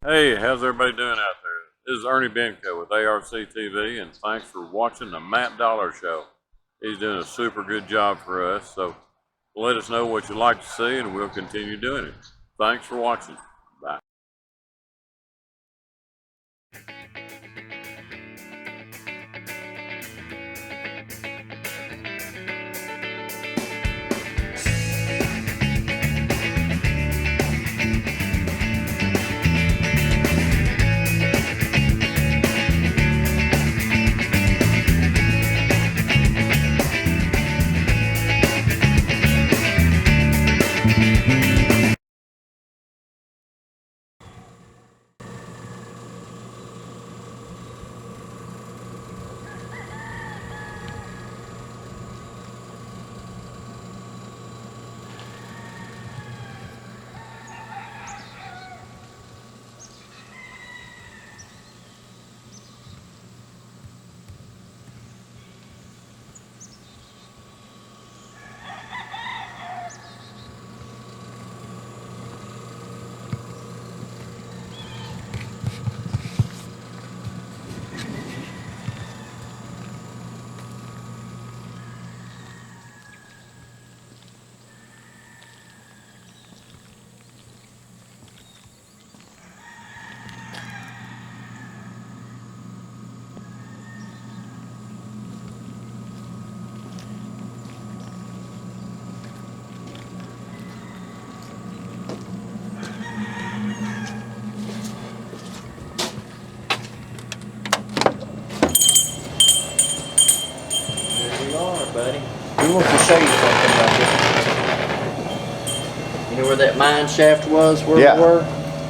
Hey, how's everybody doing out there? This is Ernie Benko with ARC TV, and thanks for watching the Matt Dollar Show. He's doing a super good job for us, so let us know what you'd like to see, and we'll continue doing it. Thanks for watching. Bye. Buddy. We want to show you something right here. You know where that mine shaft was, where we were?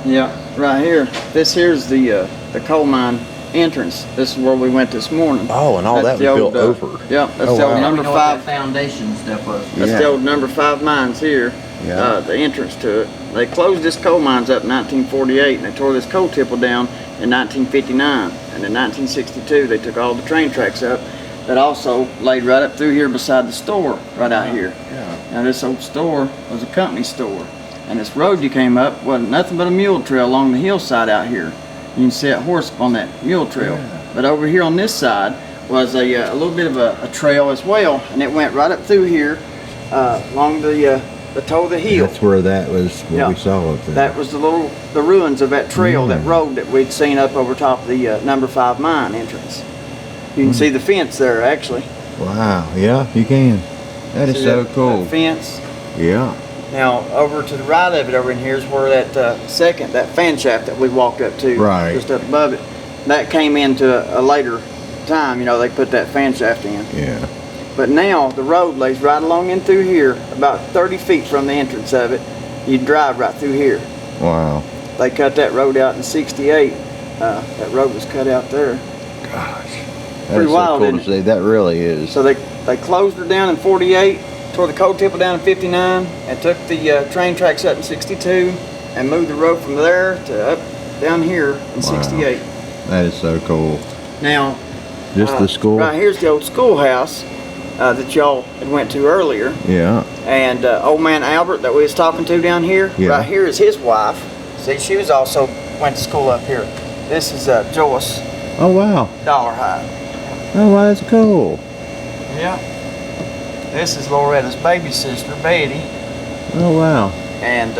Yeah, right here. This here's the coal mine entrance. This is where we went this morning. Oh, and all that was built over. Yep, that's the old number 5 foundation stuff was. That's the old number 5 mines here. Yeah. The entrance to it. They closed this coal mines up in 1948, and they tore this coal tipple down in 1959. And in 1962, they took all the train tracks up. That also laid right up through here beside the store, right out here. Yeah. Now this old store was a company store. And this road you came up wasn't nothing but a mule trail along the hillside out here. You can see that horse on that mule trail. Yeah. But over here on this side was a little bit of a trail as well. And it went right up through here along the toe of the hill. That's where that was, what we saw up there. That was the ruins of that trail, that road that we'd seen up over top of the number 5 mine entrance. You can see the fence there, actually. Wow, yeah, you can. That is so cool. That fence. Yeah. Now, over to the right of it, over in here, is where that that fan shaft that we walked up to, just up above it, that came into a later time. You know, they put that fan shaft in. Yeah. But now, the road lays right along in through here, about 30 feet from the entrance of it. You drive right through here. Wow. They cut that road out in '68. That road was cut out there. Gosh. Pretty wild, cool to see. That really is. So they closed her down in '48, tore the coal tipple down in '59, and took the train tracks up in '62, and moved the road from there to up down here in '68. That is so cool. Now, just the school. Right here's the old schoolhouse that y'all had went to earlier. Yeah. And old man Albert that we was talking to down here. Yeah. Right here is his wife. See, she was also went to school up here. This is Joyce. Oh wow. Dollarhide. Oh, wow, that's cool. Yeah. This is Loretta's baby sister, Betty. Oh, wow. And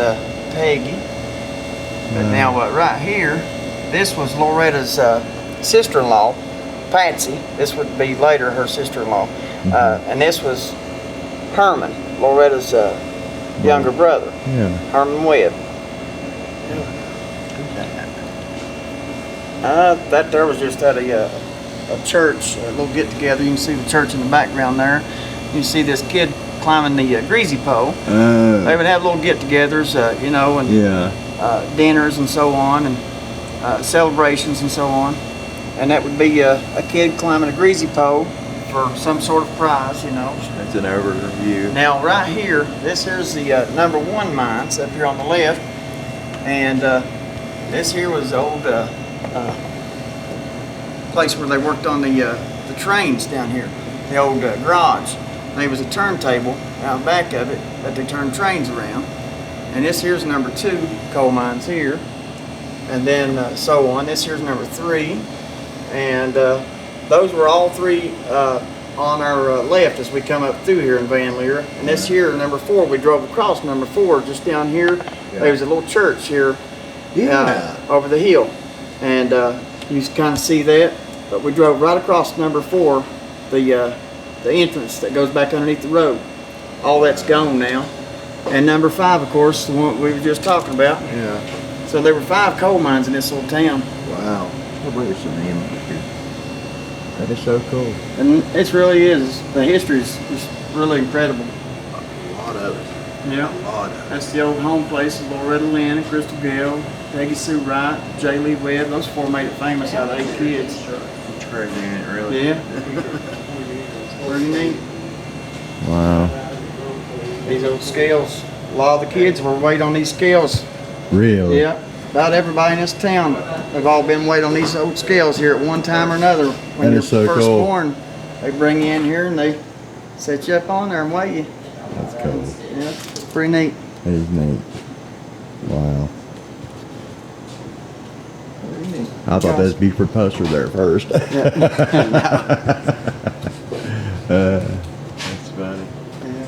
Peggy. But now, right here, this was Loretta's sister-in-law, Patsy. This would be later her sister-in-law. And this was Herman, Loretta's younger brother. Yeah. Herman Webb. That there was just at a church, a little get-together. You can see the church in the background there. You can see this kid climbing the greasy pole. They would have little get-togethers, you know, and dinners and so on, and celebrations and so on. And that would be a kid climbing a greasy pole for some sort of prize, you know. That's an overview. Now, right here, this here's the number 1 mines up here on the left, and this here was the old place where they worked on the trains down here, the old garage. There was a turntable out back of it that they turned trains around. And this here's number 2 coal mines here. and then so on. This here's number 3, and those were all 3 on our left as we come up through here in Van Leer. And this here, number 4, we drove across number 4 just down here. There was a little church here over the hill, and you can kind of see that. But we drove right across number 4, the entrance that goes back underneath the road. All that's gone now. And number 5, of course, the one we were just talking about. Yeah. So there were 5 coal mines in this little town. Wow. I'll bring some in here. That is so cool. And it really is. The history is really incredible. A lot of it. Yeah. A lot of it. That's the old home place of Loretta Lynn and Crystal Gale, Peggy Sue Wright, J. Lee Webb. Those 4 made it famous out of 8 kids. It's crazy, ain't it, really? Yeah. Pretty neat. Wow. These old scales. A lot of the kids were waiting on these scales. Really? Yeah. About everybody in this town, they've all been waiting on these old scales here at one time or another. When That you're is so first cool. born, they bring you in here and they set you up on there and weigh you. That's cool. Yeah, it's pretty neat. That is neat. Wow. Pretty neat. I thought that was Buford Poster there first. That's funny. Yeah.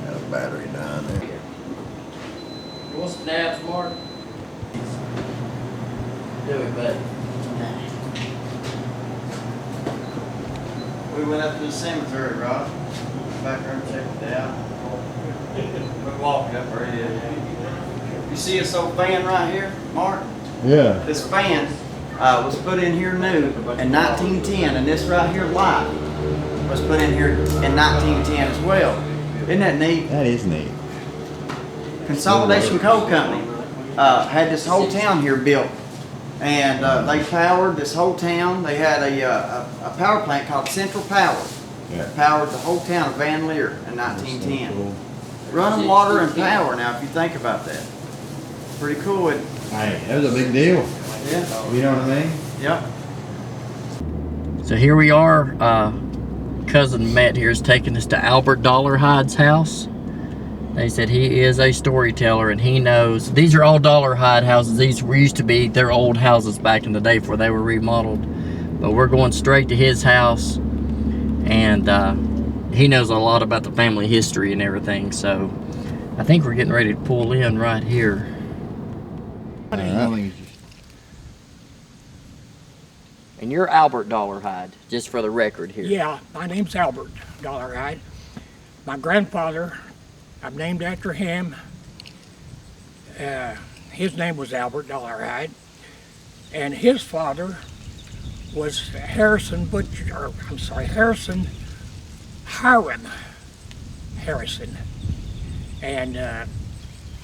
Got a battery down there. You want some dabs, Mark? Do it, bud. We went up to the cemetery, Rob. Back there and checked it out. We walked up there. Yeah. You see this old fan right here, Mark? Yeah. This fan was put in here new in 1910, and this right here light was put in here in 1910 as well. Isn't that neat? That is neat. Consolidation Coal Company had this whole town here built, and they powered this whole town. They had a power plant called Central Power that powered the whole town of Van Leer in 1910. Running water and power. Now, if you think about that, pretty cool. Hey, that was a big deal. Yeah. You know what I mean? Yep. So here we are. Cousin Matt here is taking us to Albert Dollarhide's house. They said he is a storyteller and he knows. These are all Dollarhide houses. These used to be their old houses back in the day before they were remodeled. But we're going straight to his house, and he knows a lot about the family history and everything. So I think we're getting ready to pull in right here. And you're Albert Dollarhide, just for the record here. Yeah, my name's Albert Dollarhide. My grandfather, I'm named after him. His name was Albert Dollarhide, and his father was Harrison Hiram Harrison, and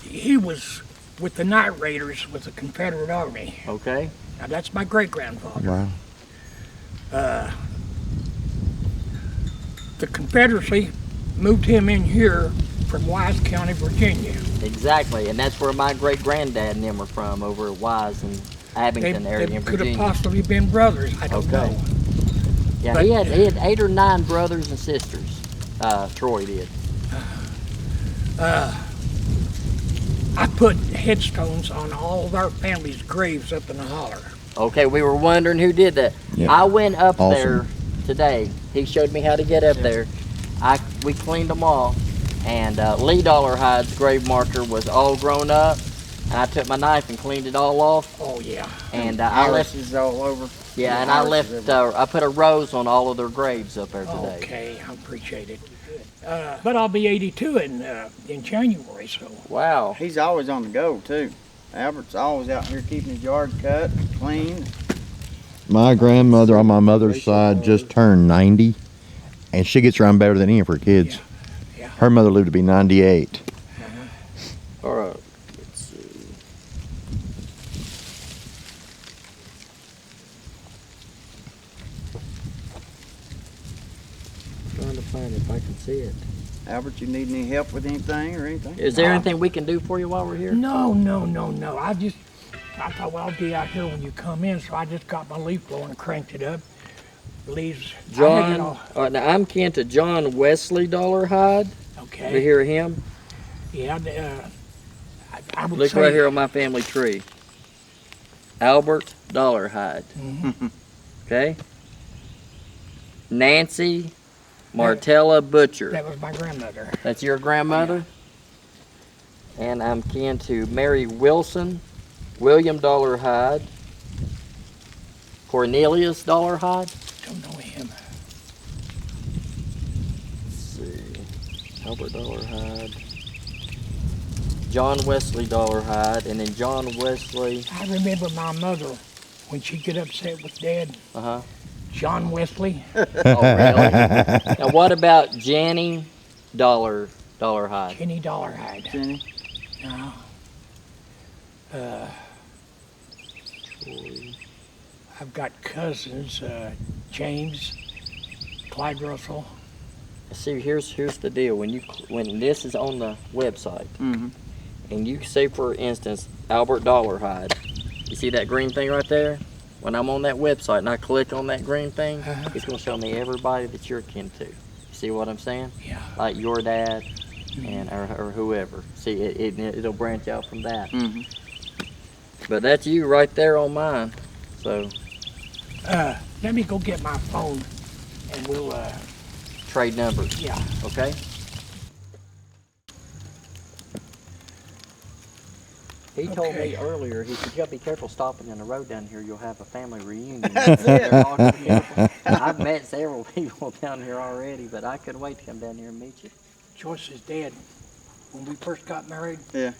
he was with the Night Raiders with the Confederate Army. Okay. Now that's my great-grandfather. Wow. The Confederacy moved him in here from Wise County, Virginia. Exactly, and that's where my great-granddad and them were from, over at Wise and Abington area They in could Virginia. have possibly been brothers, I don't know. Yeah, But- he had 8 or 9 brothers and sisters. Troy did. I put headstones on all of our family's graves up in the Holler. Okay, we were wondering who did that. Yeah. I went up Awesome. there today. He showed me how to get up there. We cleaned them all, and Lee Dollarhide's grave marker was all grown up, and I took my knife and cleaned it all off. Oh yeah. And I left. Is all over. Yeah, and I left. I put a rose on all of their graves up there today. Okay, I appreciate it. But I'll be 82 in January, so. Wow. He's always on the go too. Albert's always out here keeping his yard cut, clean. My grandmother on my mother's side just turned 90, and she gets around better than any of her kids. Yeah. Her mother lived to be 98. All right. Let's see. Trying to find if I can see it. Albert, you need any help with anything or anything? Is there anything we can do for you while we're here? No. I thought, well, I'll be out here when you come in, so I just got my leaf blower and cranked it up. Leaves. I had it John, all- now I'm kin to John Wesley Dollarhide. Okay. You hear of him? Yeah. I would Look say, right here on my family tree. Albert Dollarhide. Okay. Nancy Martella Butcher. That was my grandmother. That's your grandmother? And I'm kin to Mary Wilson, William Dollarhide, Cornelius Dollarhide. Don't know him. Let's see. Albert Dollarhide. John Wesley Dollarhide, and then John Wesley. I remember my mother, when she'd get upset with Dad, Uh-huh. John Wesley. Oh, really? Now, what about Jenny Dollarhide? Jenny Dollarhide. Jenny. No. I've got cousins, James, Clyde Russell. See, here's the deal. When this is on the website, and you say, for instance, Albert Dollarhide, you see that green thing right there? When I'm on that website and I click on that green thing, it's going to show me everybody that you're kin to. You see what I'm saying? Yeah. Like your dad and or whoever. See, it'll branch out from that. But that's you right there on mine. So Let me go get my phone and we'll, trade numbers. yeah. Okay? He told me earlier, he said, you gotta be careful stopping in the road down here, you'll have a family reunion. That's it. I've met several people down here already, but I couldn't wait to come down here and meet you. Joyce's dad, when we first got married, Yeah.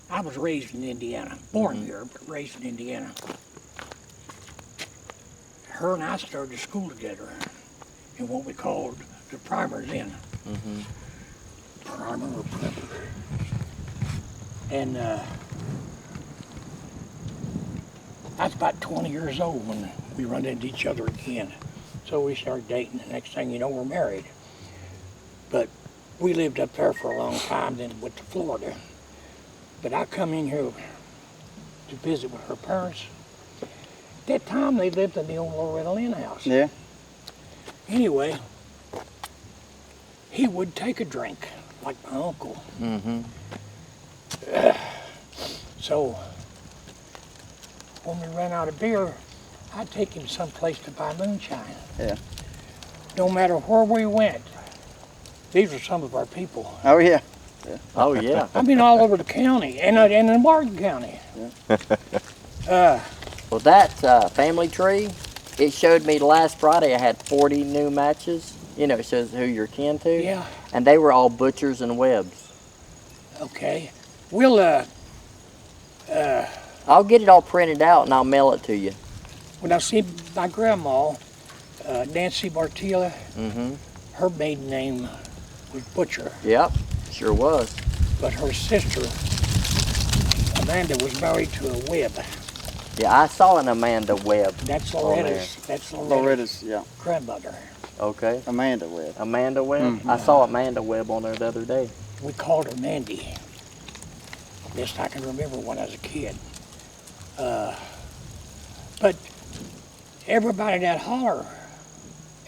I was raised in Indiana, born here, but raised in Indiana. Her and I started school together in what we called the Primers Inn. Primer or Prepper. And I was about 20 years old when we run into each other again. So we started dating. The next thing you know, we're married. But we lived up there for a long time, then went to Florida. But I come in here to visit with her parents. At that time, they lived in the old Loretta Lynn house. Yeah. Anyway, he would take a drink, like my uncle. So, when we ran out of beer, I'd take him someplace to buy moonshine. Yeah. No matter where we went, these are some of our people. Oh, yeah. Oh, yeah. I mean, all over the county and in Martin County. Well, that family tree, it showed me last Friday I had 40 new matches. You know, it shows who you're kin to. Yeah. And they were all butchers and webs. Okay. We'll, I'll get it all printed out and I'll mail it to you. when I see my grandma, Nancy Martella, her maiden name was Butcher, Yep, sure was. but her sister, Amanda, was married to a Webb. Yeah, I saw an Amanda Webb. That's On Loretta's Loretta's, yeah. grandmother. Okay. Amanda Webb. Amanda Webb? I saw Amanda Webb on there the other day. We called her Mandy. Best I can remember when I was a kid. But everybody that Holler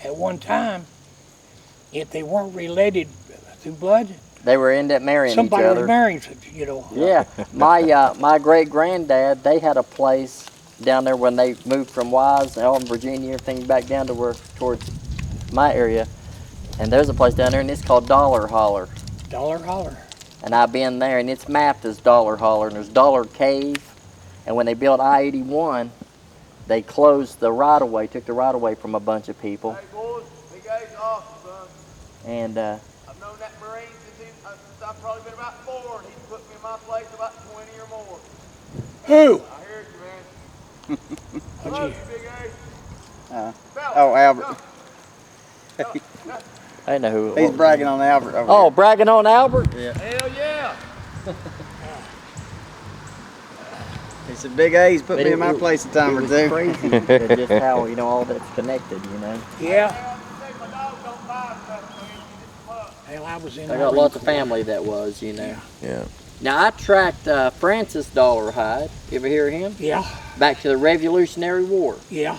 at one time, if they weren't related through blood, They were end up marrying somebody each was other. marrying, you know. Yeah, my great granddad, they had a place down there when they moved from Wise, Elton, Virginia, everything back down to where towards my area, and there's a place down there, and it's called Dollar Holler, Dollar Holler. and I've been there, and it's mapped as Dollar Holler, and there's Dollar Cave, and when they built I-81, they closed the right-of-way, took the right-of-way from a bunch of people, Hey boys, big A's awesome, son. and I've known that Marine since I've probably been about 4, and he's put me in my place about 20 or more. Who? I hear you, man. What'd Love you- you, big A. Uh, Fella, oh, Albert. I didn't know who it He's was. bragging on Albert over Oh, bragging on Albert? hell yeah. He said, Big A's put But me it- in my it- place a time It or was two. crazy just how, you know, all that's connected, you know. Yeah. Say my dog don't buy stuff, man. He just fucks. Hell, I was in I the got Marine lots of Corps. family that was, you know. Yeah. Now, I tracked Francis Dollarhide, you ever hear of him? Yeah, Back to the Revolutionary War. yeah.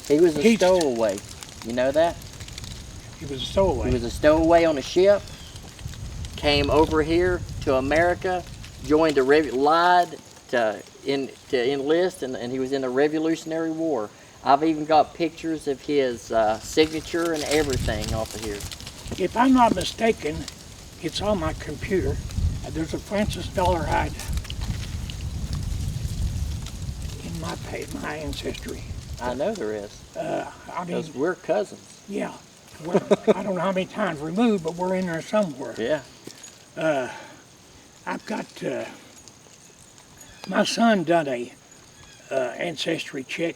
He was a He- stowaway. You know that? He was a stowaway. He was a stowaway on a ship, came over here to America, joined lied to enlist, and he was in the Revolutionary War. I've even got pictures of his signature and everything off of here. If I'm not mistaken, it's on my computer. There's a Francis Dollarhide in my ancestry. I know there is. I mean, Because we're cousins. yeah. I don't know how many times removed, but we're in there somewhere. Yeah. I've got my son done a ancestry check.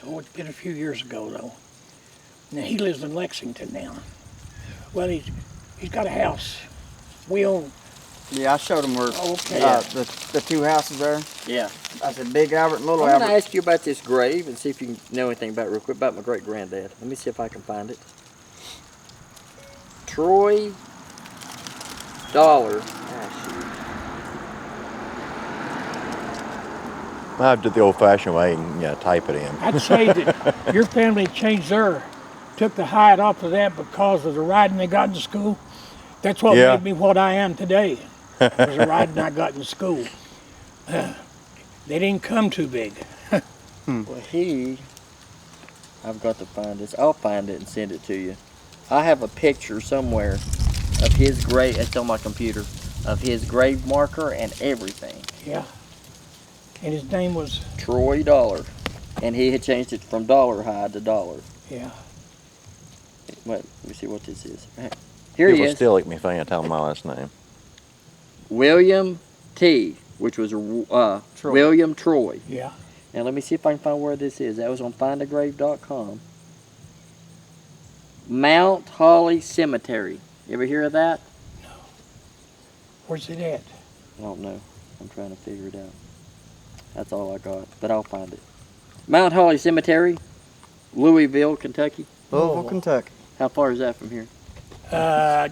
Oh, it's been a few years ago though. Now he lives in Lexington now. Well, he's got a house. We own. Yeah, I showed him where Okay. the two houses there. Yeah. I said Big Albert and Little I'm going to Albert. ask you about this grave and see if you can know anything about it real quick, about my great-granddad. Let me see if I can find it. Troy Dollar. I did the old-fashioned way and type it in. I'd say that your family took the hide off of that because of the riding they got in school. That's what Yeah. made me what I am today, was the riding I got in school. They didn't come too big. Well, I've got to find this. I'll find it and send it to you. I have a picture somewhere of his grave, it's on my computer, of his grave marker and everything. Yeah. And his name was, Troy Dollar. And he had changed it from Dollarhide to Dollar. yeah. Wait, let me see what this is. Here It he will is. still make me think I tell my last name. William T., which was Troy. William Troy. Yeah. Now let me see if I can find where this is. That was on findagrave.com. Mount Holly Cemetery. You ever hear of that? Where's it at? I don't know. I'm trying to figure it out. That's all I got, but I'll find it. Mount Holly Cemetery, Louisville, Kentucky. Louisville, Kentucky. How far is that from here?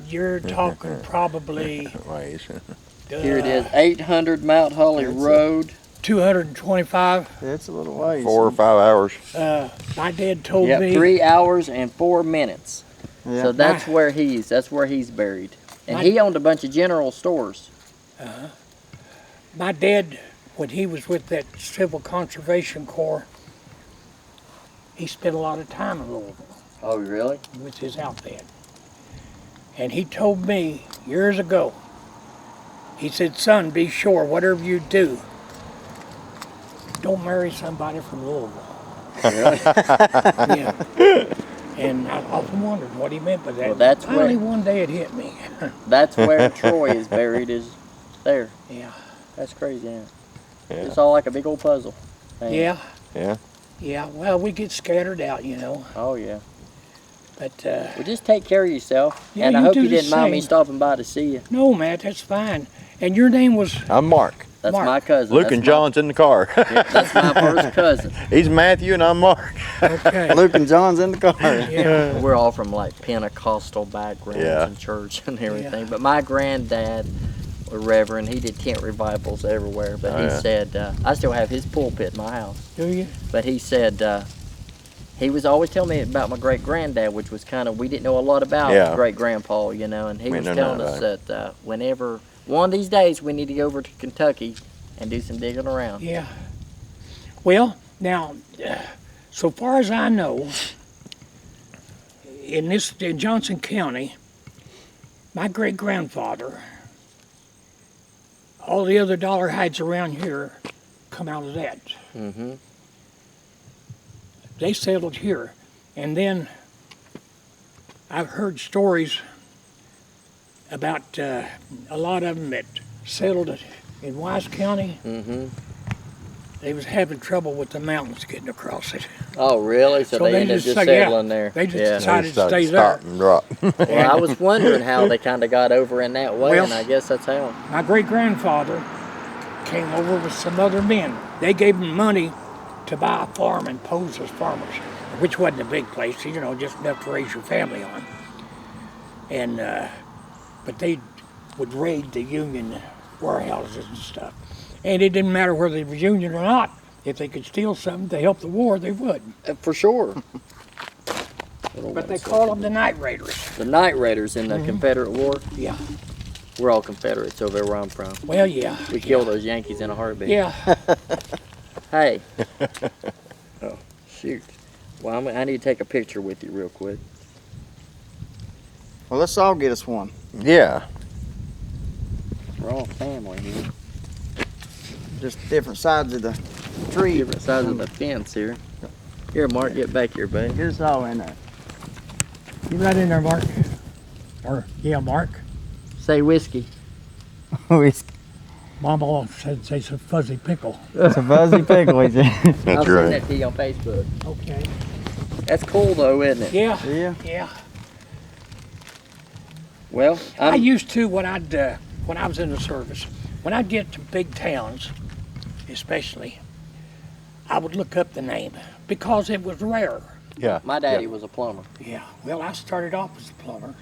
You're talking probably Ways. Here it is, 800 Mount Holly That's it. Road. 225. It's a little ways. 4 or 5 hours. My dad told Yeah, me. 3 hours and 4 minutes. Yeah. So that's where he's buried. And he owned a bunch of general stores. My dad, when he was with that Civil Conservation Corps, he spent a lot of time in Louisville Oh, really? with his outfit. And he told me years ago, he said, son, be sure, whatever you do, don't marry somebody from Louisville. Really? Yeah. And I often wondered what he meant by that. Well, that's Finally, where- one day it hit me. That's where Troy is buried, is there. Yeah. That's crazy, yeah. Yeah. It's all like a big old puzzle. Man. Yeah. Yeah. Yeah. Well, we get scattered out, you know. Oh, yeah. But Well, just take care of yourself. Yeah, and I you hope do you the didn't mind me same. stopping by to see you. no, Matt, that's fine. And your name was I'm Mark. That's Mark. my cousin. Luke That's and my- John's in the car. That's my first cousin. He's Matthew and I'm Mark. okay. Luke and John's in the car. Yeah. We're all from like Pentecostal backgrounds Yeah. and church and everything. But my granddad, a reverend, he did tent revivals everywhere. But Oh, he yeah. said, I still have his pulpit in my house. Do you? But he said, he was always telling me about my great granddad, which was kind of, we didn't know a lot about Yeah. great grandpa, you know. And he We was don't telling know us that. that whenever, one of these days, we need to go over to Kentucky and do some digging around. Yeah. Well, now, so far as I know, in Johnson County, my great grandfather, all the other Dollarhides around here come out of that. Mm-hmm. They settled here, and then I've heard stories about a lot of them that settled in Wise County. Mm-hmm. They was having trouble with the mountains getting across it. Oh, really? So, So they they ended up just just say, yeah, settling there. they just yeah. decided- Stop- stay stop there. and drop. Well, I was wondering how they kind of got over in that way, Well- and I guess that's how. My great grandfather came over with some other men. They gave him money to buy a farm and pose as farmers, which wasn't a big place, you know, just enough to raise your family on. And but they would raid the Union warehouses and stuff. And it didn't matter whether they were Union or not. If they could steal something to help the war, they would. For sure. But they called them the Night Raiders. The Night Raiders in the Confederate War. Yeah. We're all Confederates over there where I'm from. Well, yeah. We kill those Yankees in a heartbeat. Yeah. Hey. Oh, shoot. Well, I need to take a picture with you real quick. Well, let's all get us one. Yeah. We're all family here. Just different sides of the tree. Different sides of the fence here. Here, Mark, get back here, buddy. Get us all in there. You right in there, Mark. Or, yeah, Mark. Say whiskey. Mama said it's a fuzzy pickle. It's a fuzzy pickle, he said. I'll That's send right. that to you on Facebook. Okay. That's cool though, isn't it? Yeah. Yeah. Yeah. Well, I used to when I was in the service. When I'd get to big towns, especially, I would look up the name because it was rare. Yeah. my daddy was a plumber. Yeah. Well, I started off as a plumber.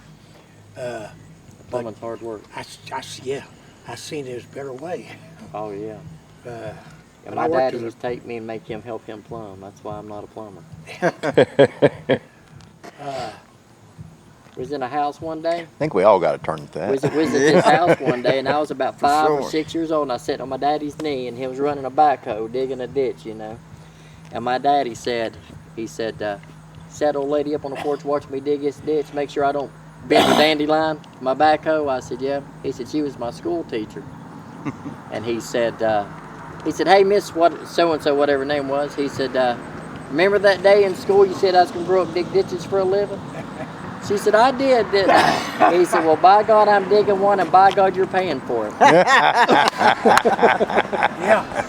Plumbing's hard work. I seen there's a better way. Oh yeah. But And I my worked daddy as a- would take me and make him help him plumb. That's why I'm not a plumber. Was in a house one day. I think we all got to turn at that. Was at this house one day, and I was about 5 or Sure. 6 years old, and I sat on my daddy's knee, and he was running a backhoe, digging a ditch, you know. And my daddy said, "Sat old lady up on the porch watching me dig this ditch, make sure I don't bend the dandelion, my backhoe." I said, "Yeah." He said, "She was my school teacher." And he said, "Hey, Miss what so and so, whatever her name was." He said, "Remember that day in school you said I was gonna grow up dig ditches for a living?" She said, "I did, didn't I?" He said, "Well, by God, I'm digging one, and by God, you're paying for it." Yeah.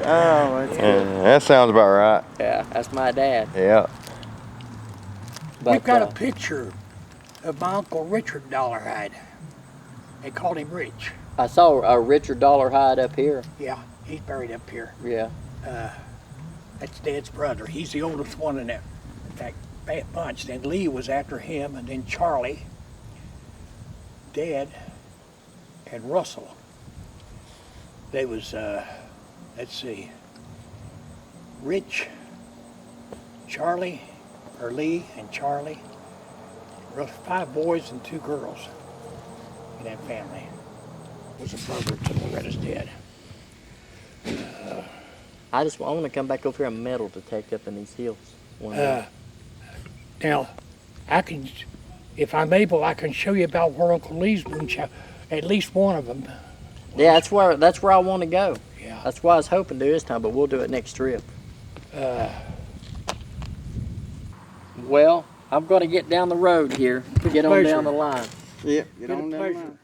Oh, that's That sounds about right. Yeah, that's my dad. Yeah. But, We've got a picture of my Uncle Richard Dollarhide. They called him Rich. I saw a Richard Dollarhide up here. Yeah, he's buried up here. Yeah. That's Dad's brother. He's the oldest one in that bunch. Then Lee was after him, and then Charlie, Dad, and Russell. They was, let's see, Rich, Charlie, or Lee and Charlie. 5 boys and 2 girls in that family. Was a brother to Loretta's dad. I want to come back over here and metal detect up in these hills. One day. Now, I can, if I'm able, I can show you about where Uncle Lee's moonshine. At least one of them. Yeah, that's where I want to go. Yeah. That's why I was hoping to do this time, but we'll do it next trip. Well, I'm going to get down the road here. Get on pleasure. down the line. Yep, Been a pleasure.